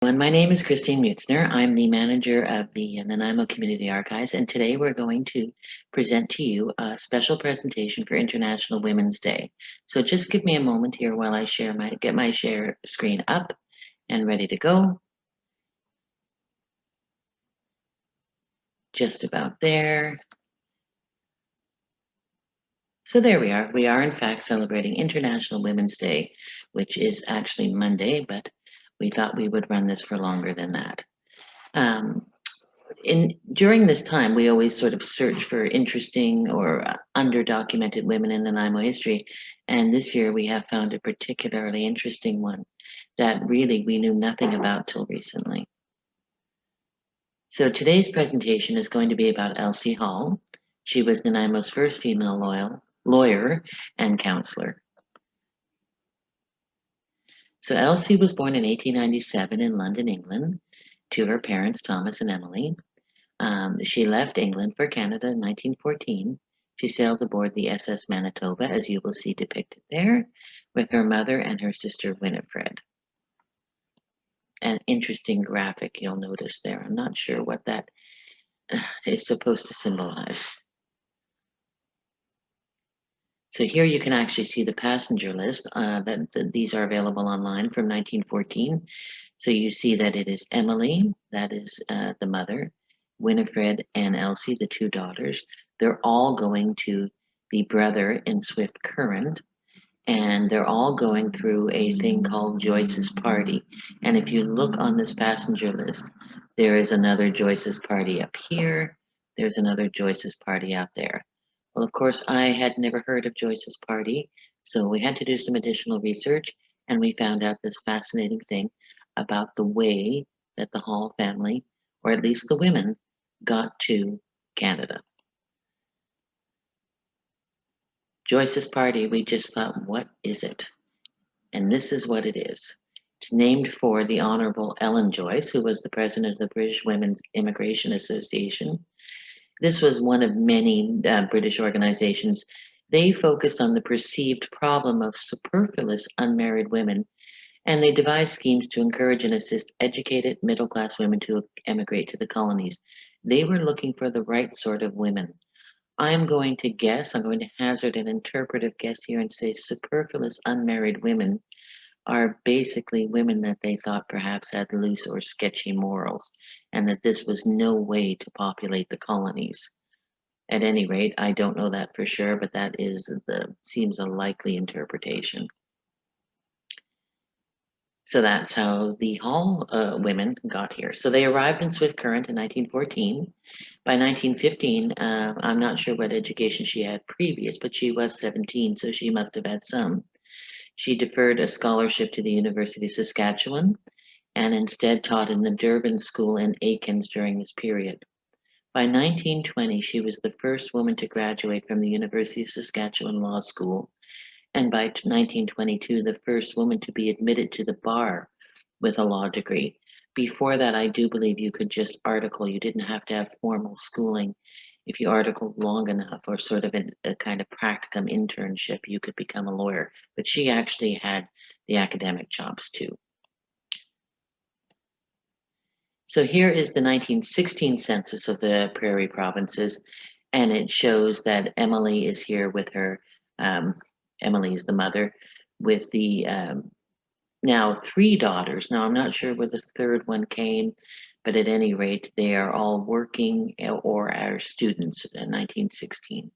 And my name is Christine Mutzner. I'm the manager of the Nanaimo Community Archives, and today we're going to present to you a special presentation for International Women's Day. So just give me a moment here while I get my share screen up and ready to go. Just about there. So there we are. We are in fact celebrating International Women's Day, which is actually Monday, but we thought we would run this for longer than that. Um, During this time, we always sort of search for interesting or underdocumented women in Nanaimo history, and this year we have found a particularly interesting one that really we knew nothing about till recently. So today's presentation is going to be about Elsie Hall. She was Nanaimo's first female lawyer and counselor. So Elsie was born in 1897 in London, England, to her parents Thomas and Emily. She left England for Canada in 1914. She sailed aboard the SS Manitoba, as you will see depicted there, with her mother and her sister Winifred. An interesting graphic you'll notice there. I'm not sure what that is supposed to symbolize. So here you can actually see the passenger list. These are available online from 1914. So you see that it is Emily, that is the mother, Winifred and Elsie, the two daughters. They're all going to the brother in Swift Current, and they're all going through a thing called Joyce's Party. And if you look on this passenger list, there is another Joyce's Party up here. There's another Joyce's Party out there. Well, of course, I had never heard of Joyce's Party, so we had to do some additional research, and we found out this fascinating thing about the way that the Hall family, or at least the women, got to Canada. Joyce's Party, we just thought, what is it? And this is what it is. It's named for the Honorable Ellen Joyce, who was the president of the British Women's Immigration Association. This was one of many British organizations. They focused on the perceived problem of superfluous unmarried women, and they devised schemes to encourage and assist educated middle-class women to emigrate to the colonies. They were looking for the right sort of women. I'm going to hazard an interpretive guess here and say superfluous unmarried women are basically women that they thought perhaps had loose or sketchy morals, and that this was no way to populate the colonies. At any rate, I don't know that for sure, but that seems a likely interpretation. So that's how the Hall women got here. So they arrived in Swift Current in 1914. By 1915, I'm not sure what education she had previous, but she was 17, so she must have had some. She deferred a scholarship to the University of Saskatchewan and instead taught in the Durban School in Aikens during this period. By 1920, she was the first woman to graduate from the University of Saskatchewan Law School, and by 1922, the first woman to be admitted to the bar with a law degree. Before that, I do believe you could just article. You didn't have to have formal schooling. If you articled long enough or sort of a kind of practicum internship, you could become a lawyer. But she actually had the academic chops too. So here is the 1916 census of the Prairie provinces, and it shows that Emily is here with her, Emily is the mother, with the now three daughters. Now I'm not sure where the third one came, but at any rate, they are all working or are students in 1916.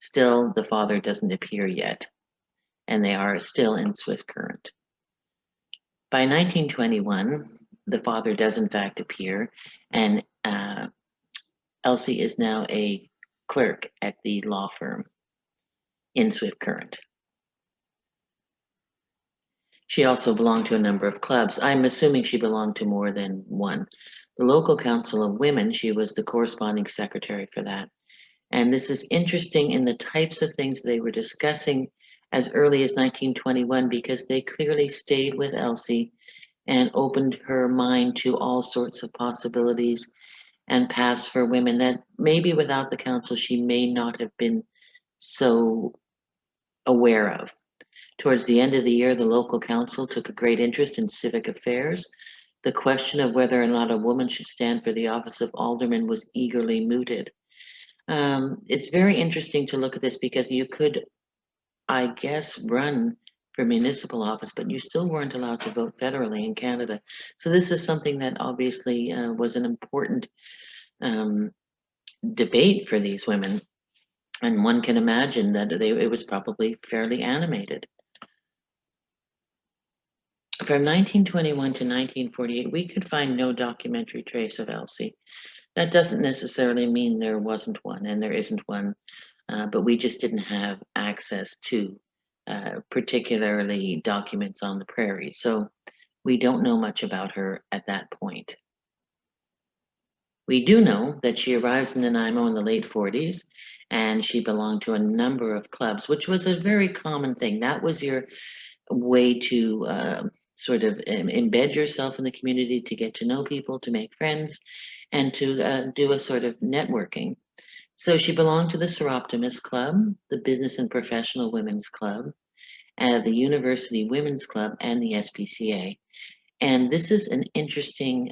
Still, the father doesn't appear yet, and they are still in Swift Current. By 1921, the father does in fact appear, and Elsie is now a clerk at the law firm in Swift Current. She also belonged to a number of clubs. I'm assuming she belonged to more than one. The local council of women, she was the corresponding secretary for that. And this is interesting in the types of things they were discussing as early as 1921, because they clearly stayed with Elsie and opened her mind to all sorts of possibilities and paths for women that maybe without the council she may not have been so aware of. Towards the end of the year, the local council took a great interest in civic affairs, The question of whether or not a woman should stand for the office of alderman was eagerly mooted. It's very interesting to look at this because you could, I guess, run for municipal office, but you still weren't allowed to vote federally in Canada. So this is something that obviously was an important um, debate for these women, and one can imagine that it was probably fairly animated. From 1921 to 1948, we could find no documentary trace of Elsie. That doesn't necessarily mean there wasn't one, and there isn't one, but we just didn't have access to particularly documents on the prairie. So we don't know much about her at that point. We do know that she arrives in Nanaimo in the late 40s, and she belonged to a number of clubs, which was a very common thing. That was your way to sort of embed yourself in the community, to get to know people, to make friends, and to do a sort of networking. So she belonged to the Seroptimus Club, the Business and Professional Women's Club, the University Women's Club, and the SPCA. And this is an interesting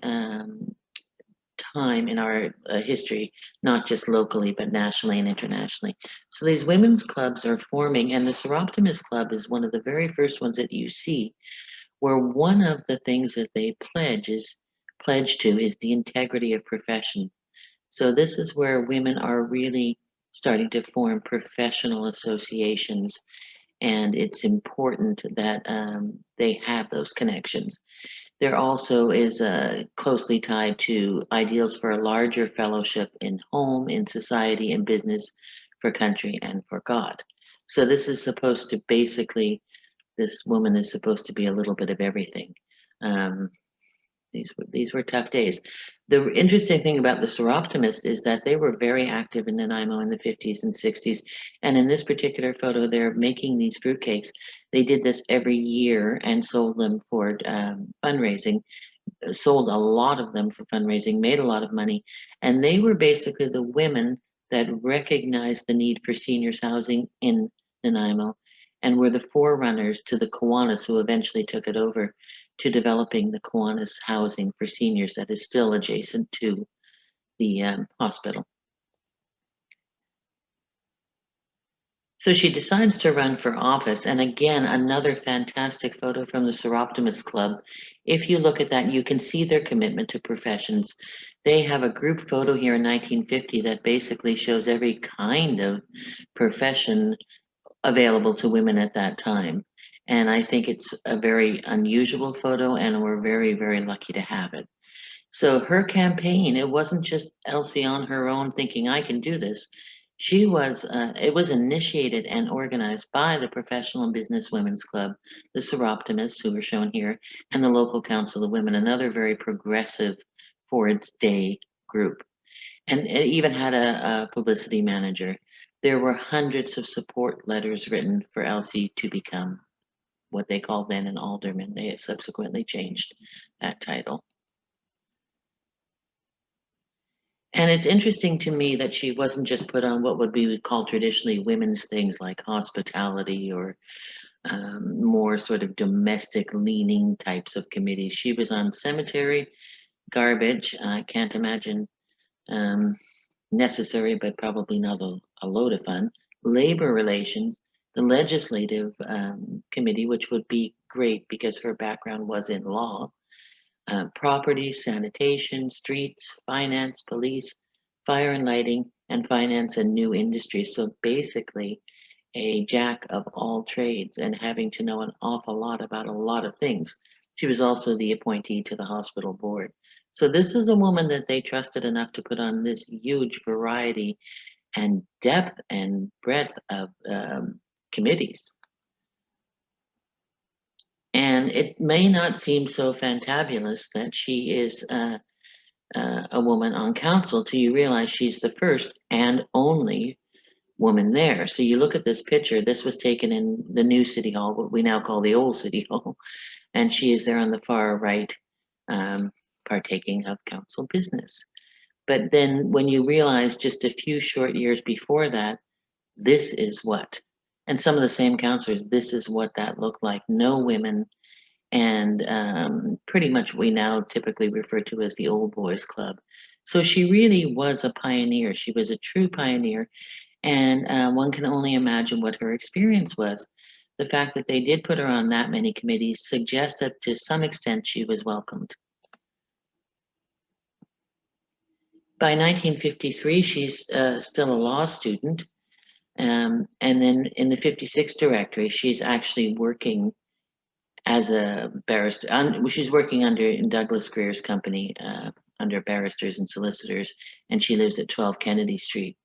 time in our history, not just locally, but nationally and internationally. So these women's clubs are forming, and the Seroptimus Club is one of the very first ones that you see, where one of the things that they pledge to is the integrity of profession. So this is where women are really starting to form professional associations, and it's important that they have those connections. There also is closely tied to ideals for a larger fellowship in home, in society, in business, for country, and for God. So this is supposed to basically, this woman is supposed to be a little bit of everything. Um, these were tough days. The interesting thing about the Seroptimists is that they were very active in Nanaimo in the 50s and 60s. And in this particular photo, they're making these fruitcakes. They did this every year and sold them for fundraising, sold a lot of them for fundraising, made a lot of money. And they were basically the women that recognized the need for seniors housing in Nanaimo and were the forerunners to the Kiwanis, who eventually took it over, to developing the Kiwanis housing for seniors that is still adjacent to the hospital. So she decides to run for office. And again, another fantastic photo from the Seroptimus Club. If you look at that, you can see their commitment to professions. They have a group photo here in 1950 that basically shows every kind of profession available to women at that time. And I think it's a very unusual photo, and we're very, very lucky to have it. So her campaign, it wasn't just Elsie on her own thinking, I can do this. It was initiated and organized by the Professional and Business Women's Club, the Seroptimists, who are shown here, and the local Council of Women, another very progressive for its day group. And it even had a publicity manager. There were hundreds of support letters written for Elsie to become what they called then an alderman. They subsequently changed that title. And it's interesting to me that she wasn't just put on what would be called traditionally women's things like hospitality or more sort of domestic leaning types of committees. She was on cemetery, garbage. I can't imagine um, necessary, but probably not a load of fun. Labor relations, the legislative committee, which would be great because her background was in law. Property, sanitation, streets, finance, police, fire and lighting, and finance and new industries. So basically, a jack of all trades and having to know an awful lot about a lot of things. She was also the appointee to the hospital board. So this is a woman that they trusted enough to put on this huge variety and depth and breadth of committees. And it may not seem so fantabulous that she is a woman on council till you realize she's the first and only woman there. So you look at this picture, this was taken in the new City Hall, what we now call the old City Hall, and she is there on the far right partaking of council business. But then when you realize just a few short years before that, this is what, and some of the same councilors, this is what that looked like. No women and pretty much we now typically refer to as the Old Boys Club. So she really was a pioneer. She was a true pioneer, and one can only imagine what her experience was. The fact that they did put her on that many committees suggests that to some extent she was welcomed. By 1953, she's still a law student. And then in the 56 directory, she's actually working as a barrister. She's working under Douglas Greer's company, under barristers and solicitors, and she lives at 12 Kennedy Street.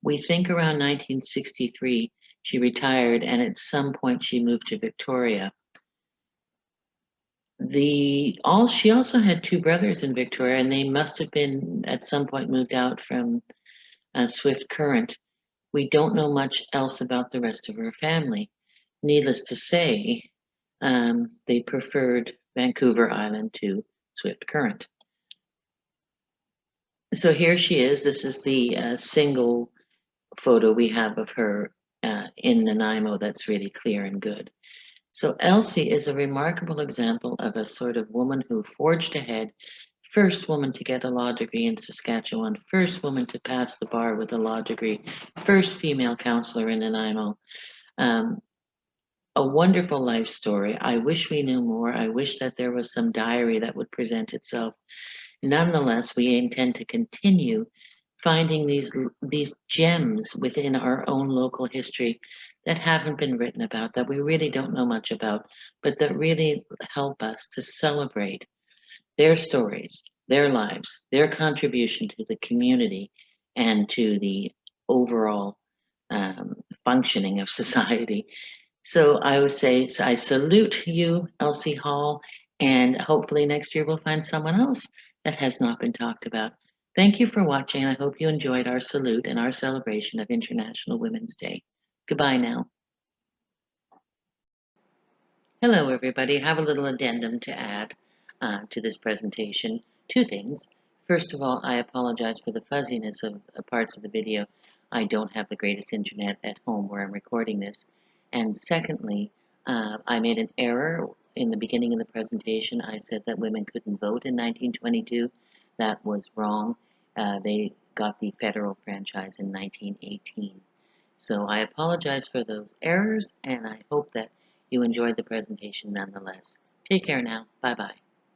We think around 1963, she retired, and at some point she moved to Victoria. She also had two brothers in Victoria, and they must have been at some point moved out from Swift Current. We don't know much else about the rest of her family. Needless to say, they preferred Vancouver Island to Swift Current. So here she is. This is the single photo we have of her in Nanaimo that's really clear and good. So Elsie is a remarkable example of a sort of woman who forged ahead, first woman to get a law degree in Saskatchewan, first woman to pass the bar with a law degree, first female counselor in Nanaimo. A wonderful life story. I wish we knew more. I wish that there was some diary that would present itself. Nonetheless, we intend to continue finding these gems within our own local history that haven't been written about, that we really don't know much about, but that really help us to celebrate their stories, their lives, their contribution to the community and to the overall functioning of society. So I would say, so I salute you, Elsie Hall, and hopefully next year we'll find someone else that has not been talked about. Thank you for watching. I hope you enjoyed our salute and our celebration of International Women's Day. Goodbye now. Hello, everybody. I have a little addendum to add to this presentation. Two things. First of all, I apologize for the fuzziness of parts of the video. I don't have the greatest internet at home where I'm recording this. And secondly, I made an error in the beginning of the presentation. I said that women couldn't vote in 1922. That was wrong. They got the federal franchise in 1918. So I apologize for those errors, and I hope that you enjoyed the presentation nonetheless. Take care now. Bye-bye.